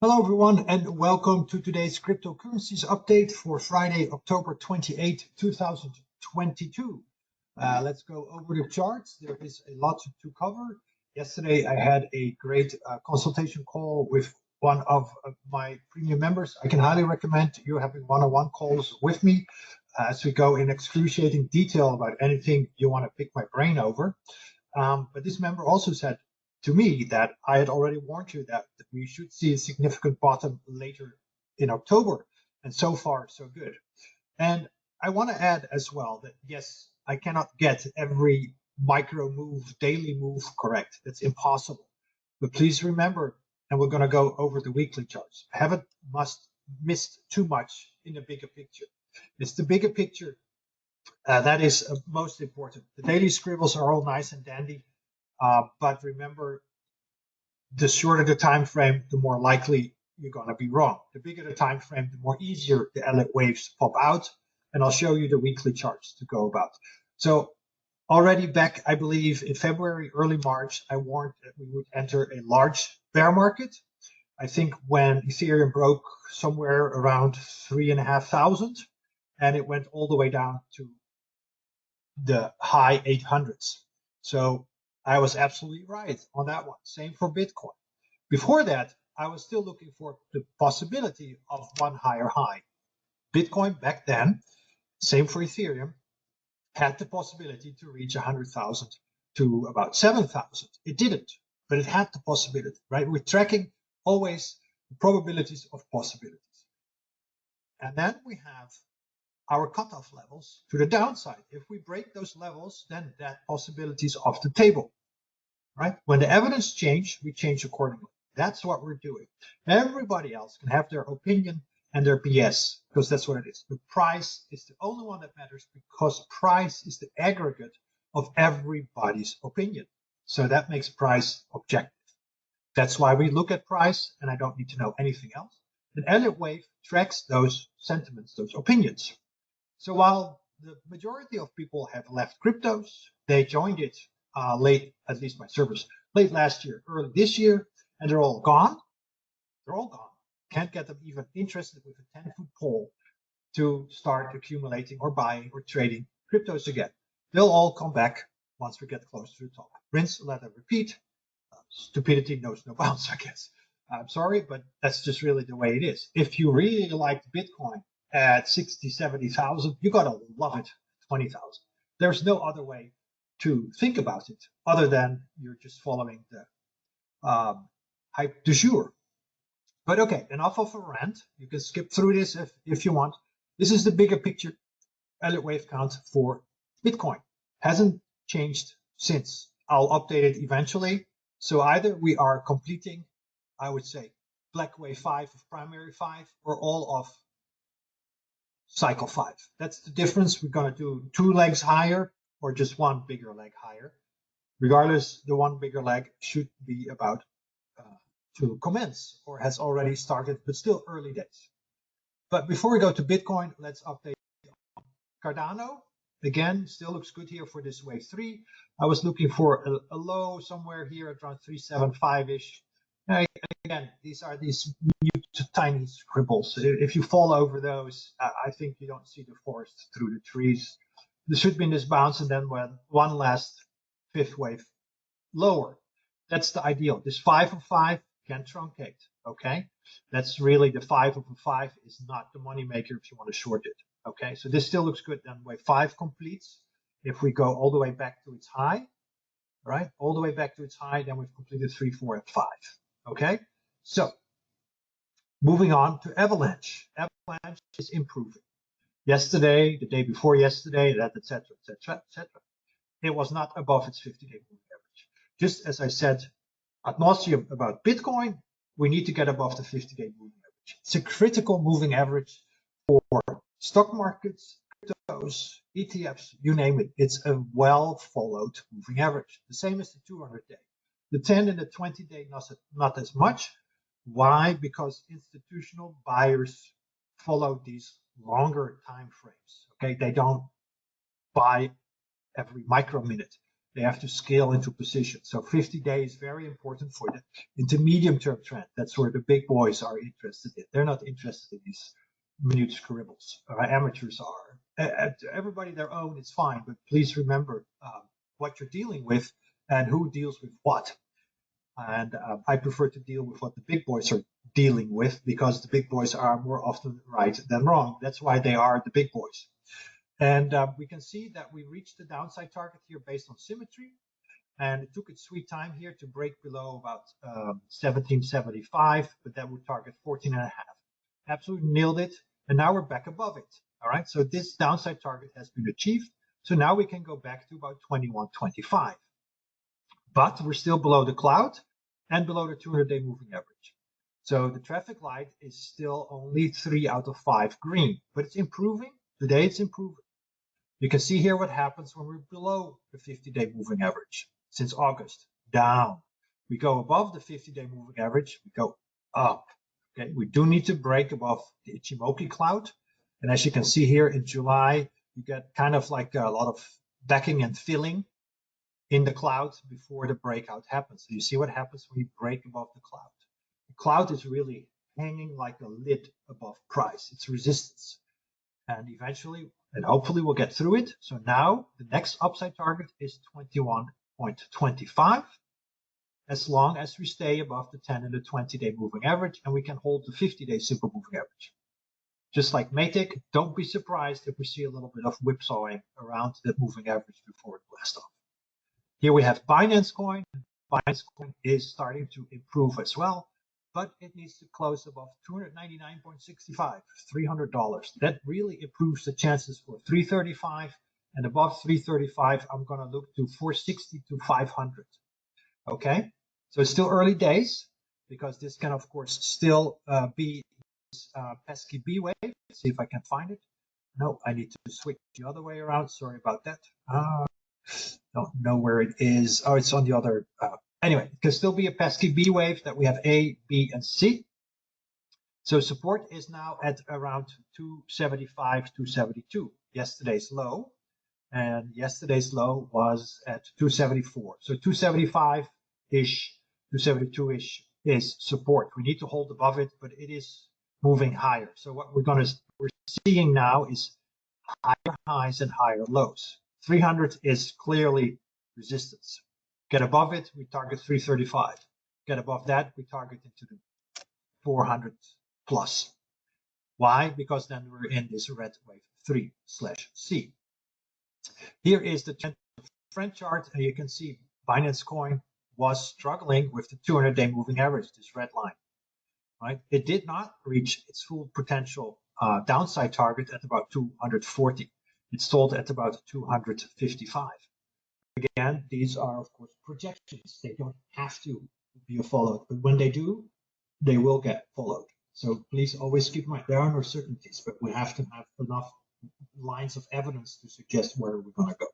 Hello everyone and welcome to today's cryptocurrencies update for Friday, October 28, 2022. Let's go over the charts. There is a lot to cover. Yesterday I had a great consultation call with one of my premium members. I can highly recommend you having one-on-one calls with me as we go in excruciating detail about anything you want to pick my brain over. But this member also said to me that I had already warned you that we should see a significant bottom later in October. And so far, so good. And I want to add as well that, yes, I cannot get every micro move, daily move correct. That's impossible. But please remember, and we're going to go over the weekly charts. I haven't missed too much in the bigger picture. It's the bigger picture that is most important. The daily scribbles are all nice and dandy. But remember, the shorter the time frame, the more likely you're going to be wrong. The bigger the time frame, the more easier the Elliott waves pop out. And I'll show you the weekly charts to go about. So already back, I believe, in February, early March, I warned that we would enter a large bear market. I think when Ethereum broke somewhere around 3,500, and it went all the way down to the high 800s. So I was absolutely right on that one. Same for Bitcoin. Before that, I was still looking for the possibility of one higher high. Bitcoin back then, same for Ethereum, had the possibility to reach 100,000 to about 7,000. It didn't, but it had the possibility, right? We're tracking always the probabilities of possibilities. And then we have our cutoff levels to the downside. If we break those levels, then that possibility is off the table, right? When the evidence change, we change accordingly. That's what we're doing. Everybody else can have their opinion and their BS, because that's what it is. The price is the only one that matters, because price is the aggregate of everybody's opinion. So that makes price objective. That's why we look at price, and I don't need to know anything else. And Elliott Wave tracks those sentiments, those opinions. So while the majority of people have left cryptos, they joined it late, at least my servers, late last year, early this year, and they're all gone. They're all gone. Can't get them even interested with a 10-foot pole to start accumulating or buying or trading cryptos again. They'll all come back once we get close to the top. Rinse, let them repeat. Stupidity knows no bounds, I guess. I'm sorry, but that's just really the way it is. If you really like Bitcoin at 60, 70,000, you got to love it, 20,000. There's no other way to think about it other than you're just following the hype du jour. But okay, enough of a rant. You can skip through this if you want. This is the bigger picture Elliott Wave count for Bitcoin. Hasn't changed since. I'll update it eventually. So either we are completing, I would say, Black Wave 5 of primary 5 or all of cycle 5. That's the difference. We're going to do 2 legs higher or just 1 bigger leg higher. Regardless, the 1 bigger leg should be about to commence or has already started, but still early days. But before we go to Bitcoin, let's update Cardano. Again, still looks good here for this wave 3. I was looking for a low somewhere here at around 375-ish. Again, these are these tiny scribbles. If you fall over those, I think you don't see the forest through the trees. There should be in this bounce and then one last 5th wave lower. That's the ideal. This 5 of 5 can truncate, okay? That's really the 5 of a 5 is not the money maker if you want to short it, okay? So this still looks good. Then wave 5 completes. If we go all the way back to its high, right? All the way back to its high, then we've completed 3, 4, and 5, okay? So moving on to Avalanche. Avalanche is improving. Yesterday, the day before yesterday, etc., etc., etc. It was not above its 50-day moving average. Just as I said ad nauseum about Bitcoin, we need to get above the 50-day moving average. It's a critical moving average for stock markets, cryptos, ETFs, you name it. It's a well-followed moving average. The same as the 200-day. The 10 and the 20-day, not as much. Why? Because institutional buyers follow these longer time frames. Okay, they don't buy every micro minute. they have to scale into position. So 50-day is very important for the intermediate-term trend. That's where the big boys are interested in. They're not interested in these minute scribbles. Amateurs are. Everybody their own is fine, but please remember what you're dealing with and who deals with what. And I prefer to deal with what the big boys are dealing with, because the big boys are more often right than wrong. That's why they are the big boys. And we can see that we reached the downside target here based on symmetry. And it took its sweet time here to break below about 1775, but that would target 14.5. Absolutely nailed it. And now we're back above it. All right, so this downside target has been achieved. So now we can go back to about 21.25. But we're still below the cloud and below the 200-day moving average. So the traffic light is still only 3 out of 5 green, but it's improving. Today it's improving. You can see here what happens when we're below the 50-day moving average. Since August, down. We go above the 50-day moving average, we go up. Okay, we do need to break above the Ichimoku cloud. And as you can see here in July, you get kind of like a lot of backing and filling in the cloud before the breakout happens. So you see what happens when you break above the cloud. The cloud is really hanging like a lid above price. It's resistance. And eventually, and hopefully we'll get through it. So now the next upside target is 21.25, as long as we stay above the 10 and the 20-day moving average, and we can hold the 50-day simple moving average. Just like MATIC, don't be surprised if we see a little bit of whipsawing around the moving average before it blasts off. Here we have Binance Coin. Binance Coin is starting to improve as well, but it needs to close above 299.65, $300. That really improves the chances for 335, and above 335, I'm going to look to 460 to 500. Okay, so it's still early days, because this can, of course, still be this pesky B wave. Let's see if I can find it. No, I need to switch the other way around. Sorry about that. Don't know where it is. Oh, it's on the other. Anyway, it can still be a pesky B wave that we have A, B, and C. So support is now at around 275, 272. Yesterday's low, and yesterday's low was at 274. So 275-ish, 272-ish is support. We need to hold above it, but it is moving higher. So what we're seeing now is higher highs and higher lows. 300 is clearly resistance. Get above it, we target 335. Get above that, we target into the 400 plus. Why? Because then we're in this red wave 3/C. Here is the trend chart, and you can see Binance Coin was struggling with the 200-day moving average, this red line. Right? It did not reach its full potential downside target at about 240. It sold at about 255. Again, these are, of course, projections. They don't have to be followed, but when they do, they will get followed. So please always keep in mind, there are no certainties, but we have to have enough lines of evidence to suggest where we're going to go.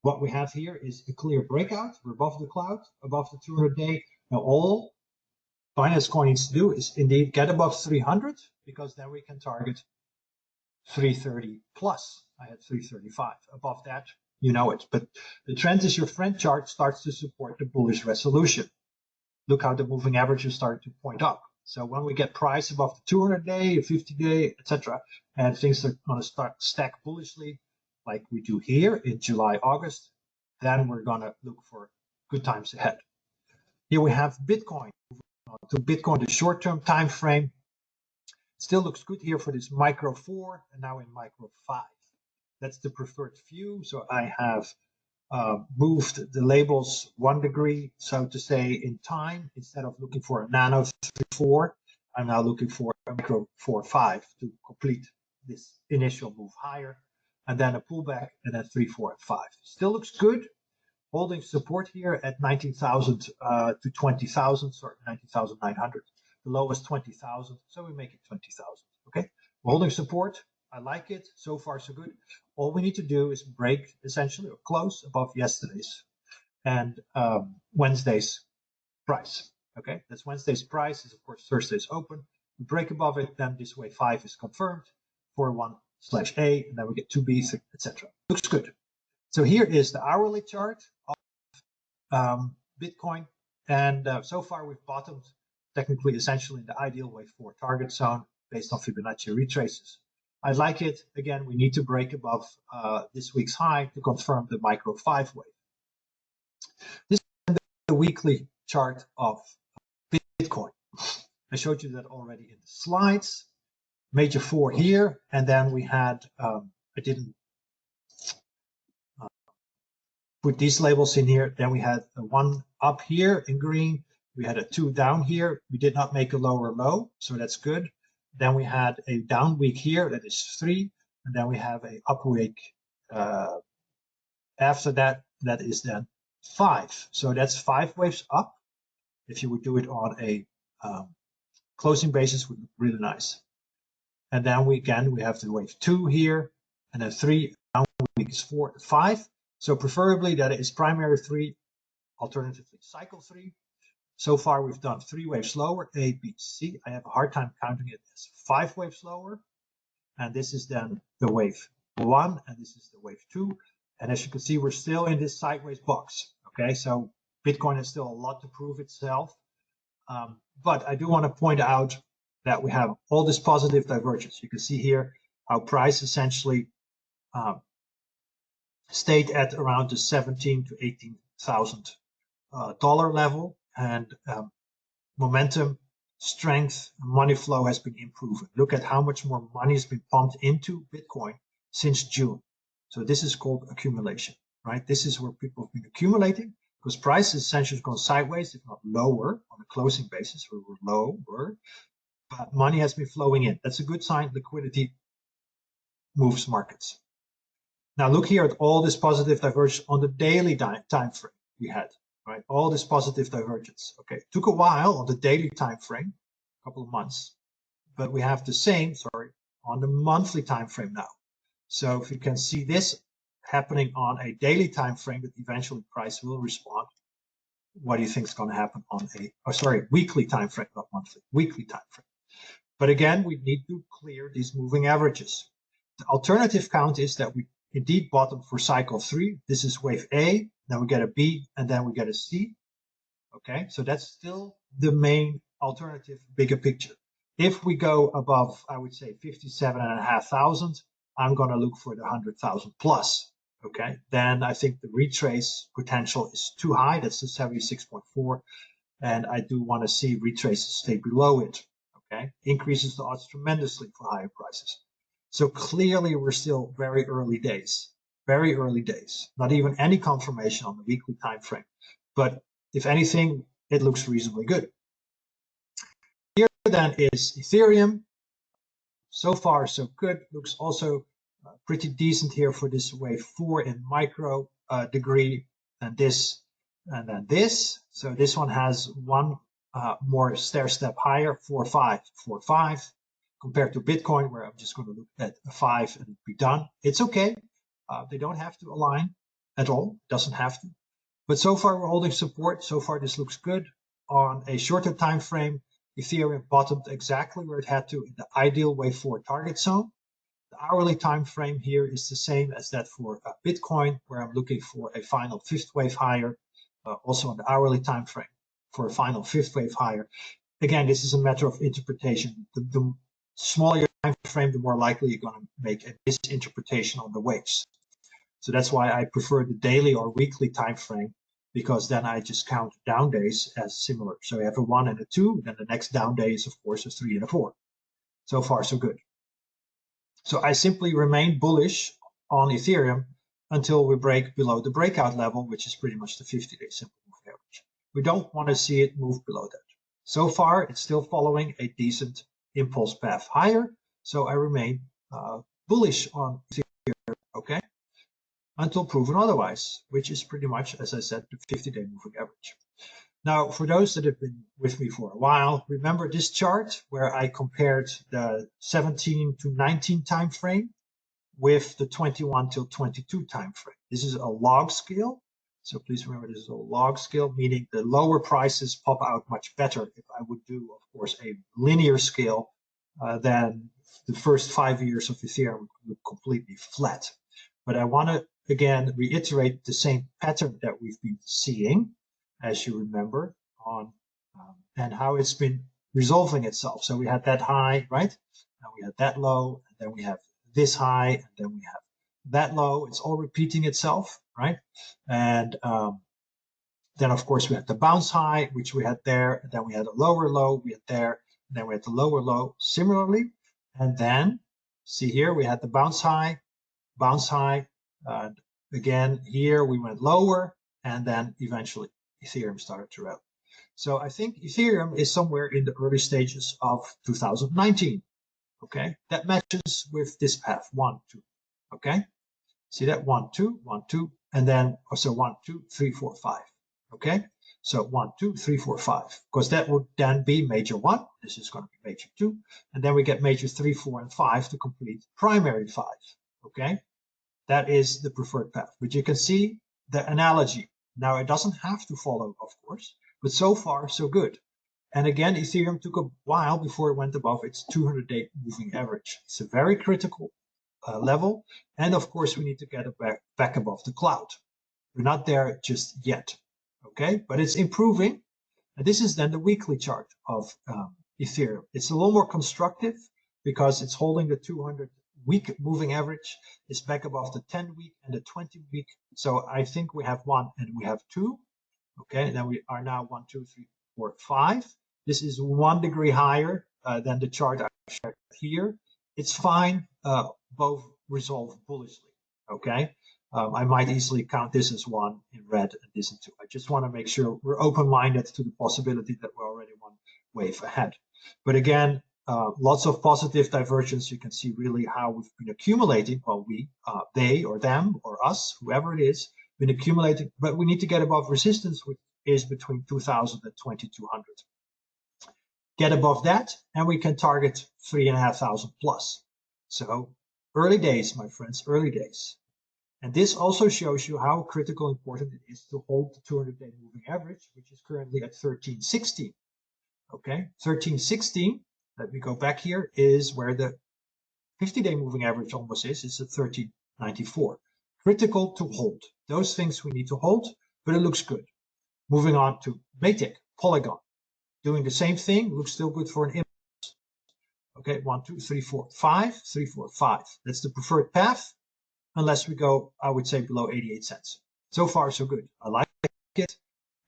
What we have here is a clear breakout. We're above the cloud, above the 200-day. Now, all Binance Coin needs to do is indeed get above 300, because then we can target 330 plus. I had 335. Above that, you know it. But the trend is your friend chart starts to support the bullish resolution. Look how the moving averages start to point up. So when we get price above the 200-day, 50-day, etc., and things are going to start stack bullishly, like we do here in July, August, then we're going to look for good times ahead. Here we have Bitcoin. To Bitcoin, the short-term time frame still looks good here for this micro 4 and now in micro 5. That's the preferred view. So I have moved the labels 1 degree, so to say, in time. Instead of looking for a nano 3-4, I'm now looking for a micro 4-5 to complete this initial move higher, and then a pullback, and then 3, 4, and 5. Still looks good. Holding support here at 19,000 to 20,000, sorry, 19,900. The low is 20,000, so we make it 20,000. Okay, holding support. I like it. So far, so good. All we need to do is break essentially or close above yesterday's and Wednesday's price. Okay, that's Wednesday's price. Is of course Thursday's open. We break above it, then this wave 5 is confirmed for 1/A, and then we get 2B, etc. Looks good. So here is the hourly chart Bitcoin, and so far we've bottomed technically essentially in the ideal wave 4 target zone based on Fibonacci retraces. I like it. Again, we need to break above this week's high to confirm the micro 5 wave. This is the weekly chart of Bitcoin. I showed you that already in the slides. Major 4 here, and then we had, I didn't put these labels in here. Then we had a 1 up here in green. We had a 2 down here. We did not make a lower low, so that's good. Then we had a down week here, that is 3. And then we have a up week after that, that is then 5. So that's 5 waves up. If you would do it on a closing basis, would look really nice. And then we have the wave 2 here, and then 3, down week is 4, 5. So preferably that is primary 3, alternatively cycle 3. So far we've done 3 waves lower, A, B, C. I have a hard time counting it as 5 waves lower. And this is then the wave 1, and this is the wave 2. And as you can see, we're still in this sideways box. Okay, so Bitcoin has still a lot to prove itself. But I do want to point out that we have all this positive divergence. You can see here how price essentially stayed at around the $17,000 to $18,000 level, and momentum, strength, money flow has been improving. Look at how much more money has been pumped into Bitcoin since June. So this is called accumulation, right? This is where people have been accumulating because price has essentially gone sideways, if not lower, on a closing basis. We were lower, but money has been flowing in. That's a good sign. Liquidity moves markets. Now look here at all this positive divergence on the daily time frame we had, right? All this positive divergence. Okay, it took a while on the daily time frame, a couple of months, but we have the same, on the monthly time frame now. So if you can see this happening on a daily time frame, that eventually price will respond. What do you think is going to happen on a, weekly time frame, not monthly, weekly time frame? But again, we need to clear these moving averages. The alternative count is that we indeed bottom for cycle 3. This is wave A, then we get a B, and then we get a C. Okay, so that's still the main alternative, bigger picture. If we go above, I would say 57,500, I'm going to look for the 100,000 plus. Okay, then I think the retrace potential is too high. That's the 76.4, and I do want to see retraces stay below it. Okay, increases the odds tremendously for higher prices. So clearly we're still very early days, not even any confirmation on the weekly time frame. But if anything, it looks reasonably good. Here then is Ethereum. So far so good. Looks also pretty decent here for this wave 4 in micro degree, and this and then this. So this one has one more stair step higher, 4.5, 4.5. Compared to Bitcoin, where I'm just going to look at a 5 and be done. It's okay. They don't have to align at all. Doesn't have to. But so far we're holding support. So far this looks good. On a shorter time frame, Ethereum bottomed exactly where it had to in the ideal wave 4 target zone. The hourly time frame here is the same as that for Bitcoin, where I'm looking for a final 5th wave higher. Also on the hourly time frame for a final 5th wave higher. Again, this is a matter of interpretation. The smaller your time frame, the more likely you're going to make a misinterpretation on the waves. So that's why I prefer the daily or weekly time frame, because then I just count down days as similar. So you have a 1 and a 2, then the next down day is of course a 3 and a 4. So far so good. So I simply remain bullish on Ethereum until we break below the breakout level, which is pretty much the 50-day simple moving average. We don't want to see it move below that. So far it's still following a decent impulse path higher, so I remain bullish on Ethereum, okay, until proven otherwise, which is pretty much, as I said, the 50-day moving average. Now, for those that have been with me for a while, remember this chart where I compared the 17 to 19 time frame with the 21 till 22 time frame. This is a log scale, so please remember this is a log scale, meaning the lower prices pop out much better. If I would do, of course, a linear scale, then the first 5 years of Ethereum would look completely flat. But I want to, again, reiterate the same pattern that we've been seeing. as you remember, on and how it's been resolving itself. So we had that high, right? Now we had that low, and then we have this high, and then we have that low. It's all repeating itself, right? And then, of course, we had the bounce high, which we had there. And then we had a lower low, we had there. And then we had the lower low similarly. And then, see here, we had the bounce high. And again, here we went lower. And then eventually, Ethereum started to rally. So I think Ethereum is somewhere in the early stages of 2019. Okay, that matches with this path, 1, 2. Okay, see that 1, 2, 1, 2, and then also 1, 2, 3, 4, 5. Okay, so 1, 2, 3, 4, 5, because that would then be major 1. This is going to be major 2, and then we get major 3, 4, and 5 to complete primary 5. Okay, that is the preferred path. But you can see the analogy. Now it doesn't have to follow, of course, but so far so good. And again, Ethereum took a while before it went above its 200-day moving average. It's a very critical level, and of course we need to get it back above the cloud. We're not there just yet. Okay, but it's improving. And this is then the weekly chart of Ethereum. It's a little more constructive because it's holding the 200-week moving average. It's back above the 10-week and the 20-week. So I think we have 1 and we have 2. Okay, and then we are now 1, 2, 3, 4, 5. This is 1 degree higher than the chart I shared here. It's fine. Both resolve bullishly. Okay. I might easily count this as 1 in red and this in 2. I just want to make sure we're open-minded to the possibility that we're already 1 wave ahead. But again, lots of positive divergence. You can see really how we've been accumulating. Well, we, they or them or us, whoever it is, been accumulating. But we need to get above resistance, which is between 2,000 and 2,200. Get above that, and we can target 3,500 plus. So early days, my friends, early days. And this also shows you how critical important it is to hold the 200-day moving average, which is currently at 1316. Okay, 1316, let me go back here, is where the 50-day moving average almost is. It's at 1394. Critical to hold. Those things we need to hold, but it looks good. Moving on to MATIC, Polygon. Doing the same thing, looks still good for an impulse. Okay, 1, 2, 3, 4, 5, 3, 4, 5. That's the preferred path. Unless we go, I would say, below 88 cents. So far, so good. I like it.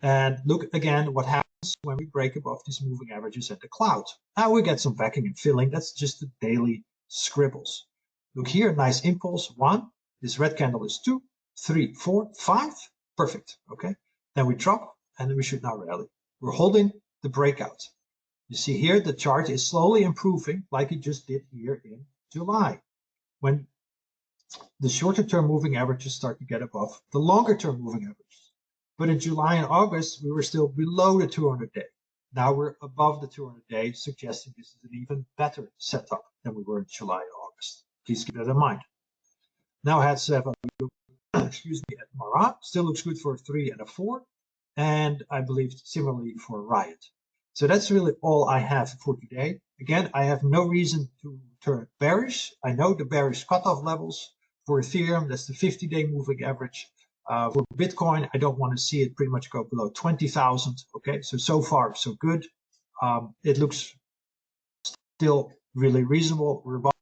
And look again what happens when we break above these moving averages at the cloud. Now we get some backing and filling. That's just the daily scribbles. Look here, nice impulse. 1. This red candle is 2, 3, 4, 5. Perfect. Okay. Then we drop, and we should now rally. We're holding the breakout. You see here, the chart is slowly improving, like it just did here in July, when the shorter term moving averages start to get above the longer term moving averages. But in July and August, we were still below the 200-day. Now we're above the 200-day, suggesting this is an even better setup than we were in July and August. Please keep that in mind. Now let's have a look, excuse me, at Mara. Still looks good for a 3 and a 4. And I believe similarly for Riot. So that's really all I have for today. Again, I have no reason to turn bearish. I know the bearish cutoff levels. For Ethereum, that's the 50-day moving average. For Bitcoin, I don't want to see it pretty much go below 20,000. Okay, so far, so good. It looks still really reasonable. We're above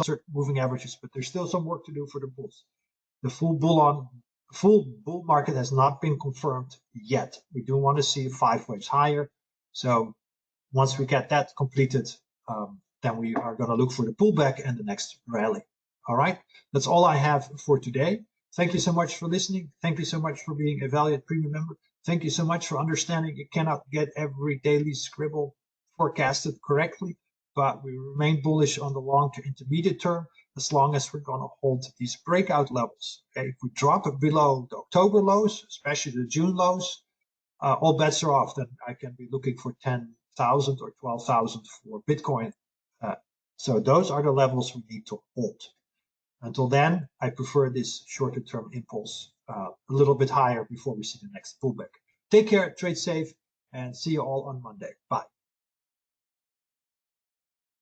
certain moving averages, but there's still some work to do for the bulls. The full bull market has not been confirmed yet. We do want to see 5 waves higher. So once we get that completed, then we are going to look for the pullback and the next rally. All right, that's all I have for today. Thank you so much for listening. Thank you so much for being a valued premium member. Thank you so much for understanding you cannot get every daily scribble forecasted correctly, but we remain bullish on the long to intermediate term as long as we're going to hold these breakout levels. Okay, if we drop it below the October lows, especially the June lows, all bets are off. Then I can be looking for 10,000 or 12,000 for Bitcoin. So those are the levels we need to hold. Until then, I prefer this shorter term impulse a little bit higher before we see the next pullback. Take care, trade safe, and see you all on Monday. Bye.